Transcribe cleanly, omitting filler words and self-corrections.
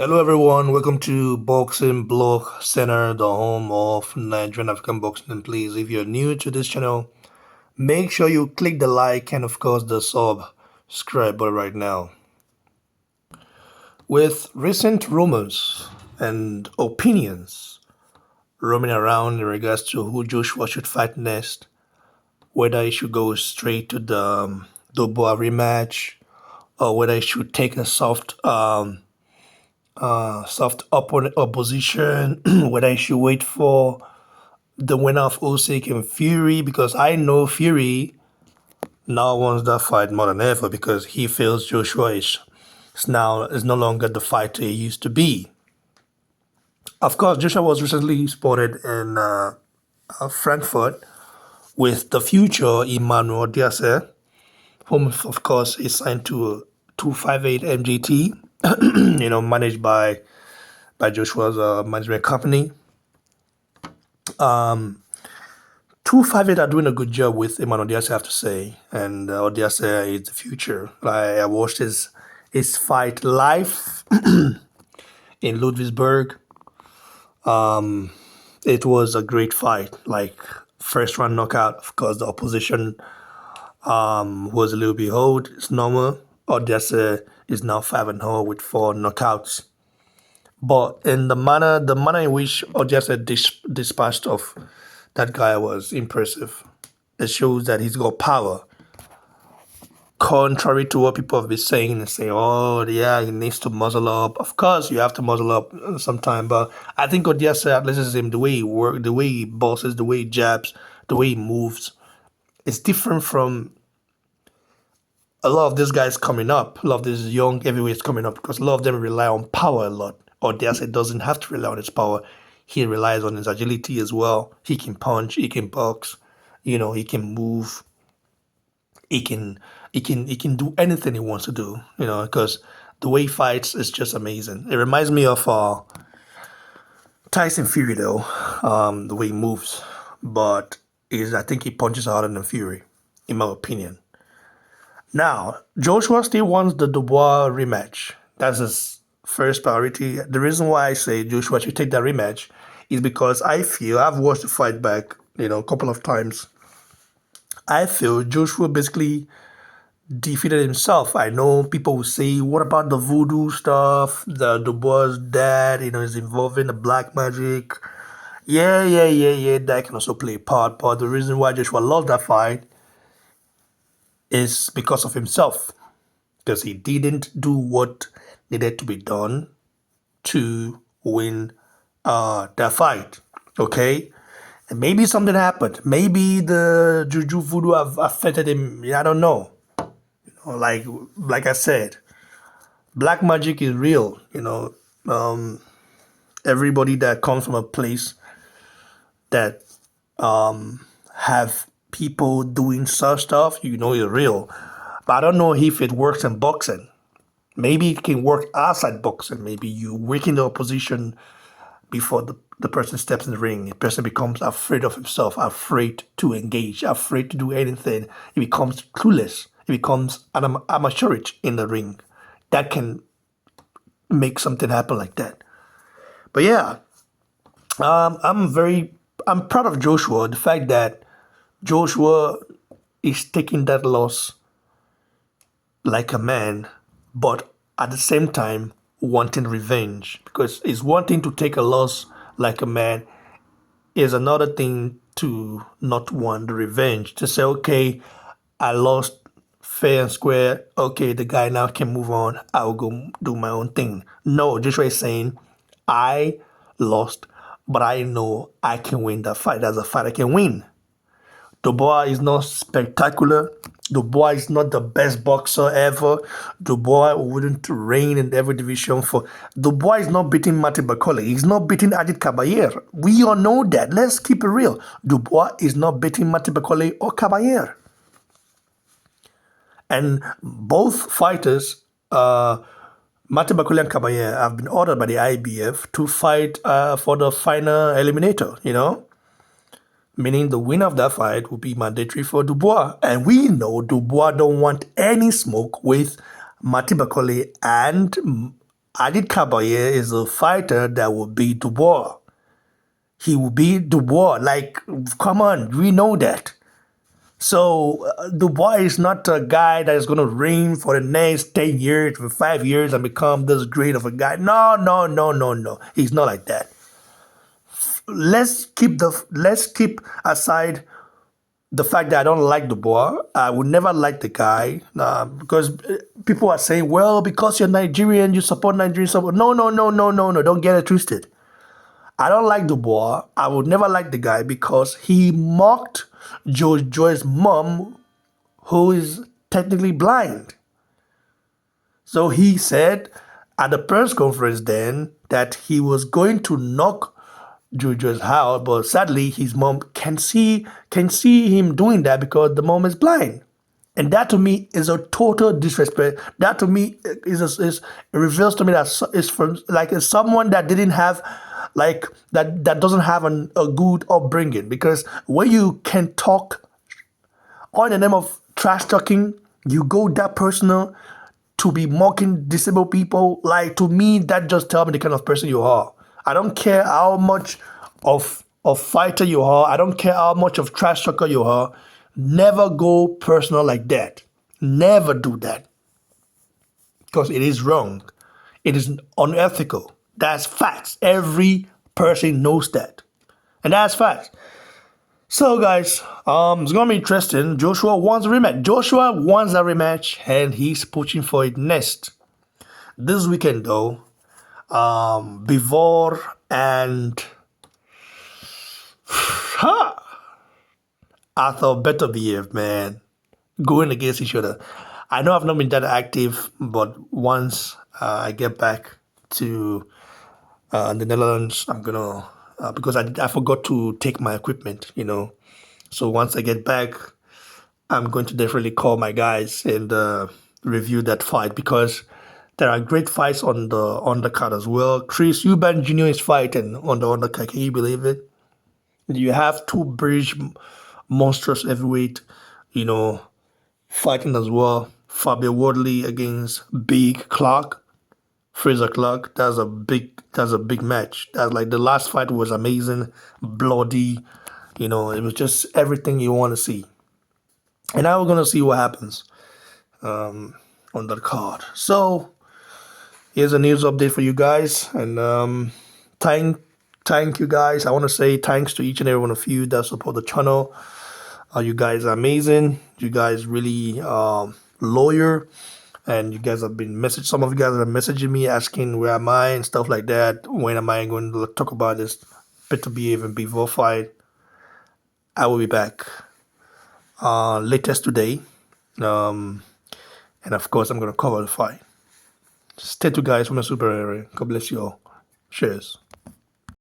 Hello everyone, welcome to Boxing Blog Center, the home of Nigerian African boxing. And please, if you're new to this channel, make sure you click the like and of course the subscribe button right now. With recent rumors and opinions roaming around in regards to who Joshua should fight next, whether he should go straight to the Dubois rematch or whether he should take a soft opposition, whether I should wait for the winner of Usyk and Fury, because I know Fury now wants that fight more than ever because he feels Joshua is no longer the fighter he used to be. Of course, Joshua was recently spotted in Frankfurt with the future Emmanuel Diaz, whom of course is signed to 258 MGT, managed by Joshua's management company. 258 are doing a good job with Emmanuel Diaz, I have to say, and Diaz is the future. I watched his fight live in Ludwigsburg. It was a great fight, like first round knockout. Of course, the opposition was a little bit old. It's normal. Odessa is now 5-0 with 4 knockouts. But in the manner in which Odessa dispatched of that guy was impressive. It shows that he's got power. Contrary to what people have been saying and saying, oh yeah, he needs to muzzle up. Of course, you have to muzzle up sometime, but I think Odessa athleticism, the way he works, the way he bosses, the way he jabs, the way he moves, it's different from a lot of these guys coming up, a lot of these young heavyweights coming up, because a lot of them rely on power a lot. Odessa doesn't have to rely on his power. He relies on his agility as well. He can punch, he can box, he can move, he can do anything he wants to do, because the way he fights is just amazing. It reminds me of Tyson Fury though, the way he moves, but I think he punches harder than Fury, in my opinion. Now, Joshua still wants the Dubois rematch. That's his first priority. The reason why I say Joshua should take that rematch is because I feel I've watched the fight back, a couple of times. I feel Joshua basically defeated himself. I know people will say, what about the voodoo stuff? The Dubois dad, is involved in the black magic. Yeah. That can also play a part. But the reason why Joshua lost that fight is because of himself. Because he didn't do what needed to be done to win that fight. Okay? And maybe something happened. Maybe the juju voodoo have affected him. I don't know. Like I said, black magic is real. Everybody that comes from a place that have people doing such stuff, is real. But I don't know if it works in boxing. Maybe it can work outside boxing. Maybe you weaken the opposition before the person steps in the ring. The person becomes afraid of himself, afraid to engage, afraid to do anything. He becomes clueless. He becomes an amateurish in the ring. That can make something happen like that. But yeah, I'm proud of Joshua. The fact that Joshua is taking that loss like a man, but at the same time wanting revenge. Because it's one thing to take a loss like a man, is another thing to not want the revenge. To say, okay, I lost fair and square. Okay, the guy now can move on. I'll go do my own thing. No, Joshua is saying, I lost, but I know I can win that fight. That's a fight I can win. Dubois is not spectacular. Dubois is not the best boxer ever. Dubois wouldn't reign in every division for. Dubois is not beating Martin Bakole. He's not beating Ajit Kabayer. We all know that. Let's keep it real. Dubois is not beating Martin Bakole or Kabayer. And both fighters, Martin Bakole and Kabayer, have been ordered by the IBF to fight for the final eliminator, meaning the winner of that fight will be mandatory for Dubois. And we know Dubois don't want any smoke with Martin Bakole and Adi Kabaye is a fighter that will beat Dubois. He will beat Dubois. Like, come on, we know that. So Dubois is not a guy that is going to reign for the next 10 years, for 5 years, and become this great of a guy. No, no, no, no, no. He's not like that. Let's keep aside the fact that I don't like Dubois. I would never like the guy because people are saying, well, because you're Nigerian, you support Nigerian support. No, no, no, no, no, no. Don't get it twisted. I don't like Dubois. I would never like the guy because he mocked Joy's mom, who is technically blind. So he said at the press conference then that he was going to knock Jojo's house, but sadly his mom can see him doing that because the mom is blind. And that to me is a total disrespect. That to me is reveals to me that is from like it's someone that didn't have like that doesn't have a good upbringing because when you can talk all in the name of trash talking, you go that personal to be mocking disabled people. Like to me, that just tells me the kind of person you are. I don't care how much of fighter you are. I don't care how much of trash talker you are. Never go personal like that. Never do that because it is wrong. It is unethical. That's facts. Every person knows that, and that's facts. So, guys, it's gonna be interesting. Joshua wants a rematch. Joshua wants a rematch, and he's pushing for it next this weekend, though. Bivor and Arthur better behave, man. Going against each other. I know I've not been that active, but once I get back to the Netherlands, I'm gonna because I forgot to take my equipment, So once I get back, I'm going to definitely call my guys and review that fight because there are great fights on the undercard as well. Chris Eubank Jr. is fighting on the undercard. Can you believe it? You have two British monstrous heavyweight, fighting as well. Fabio Wardley against Big Clark, Fraser Clark. That's a big match. That's like the last fight was amazing, bloody. It was just everything you want to see. And now we're gonna see what happens on that card. So here's a news update for you guys, and thank you guys. I want to say thanks to each and every one of you that support the channel. You guys are amazing. You guys really loyal, and you guys have been message. Some of you guys are messaging me asking where am I and stuff like that. When am I going to talk about this better behave and before fight? I will be back latest today, and of course I'm gonna cover the fight. Stay tuned, guys, from a super area. God bless you all. Cheers.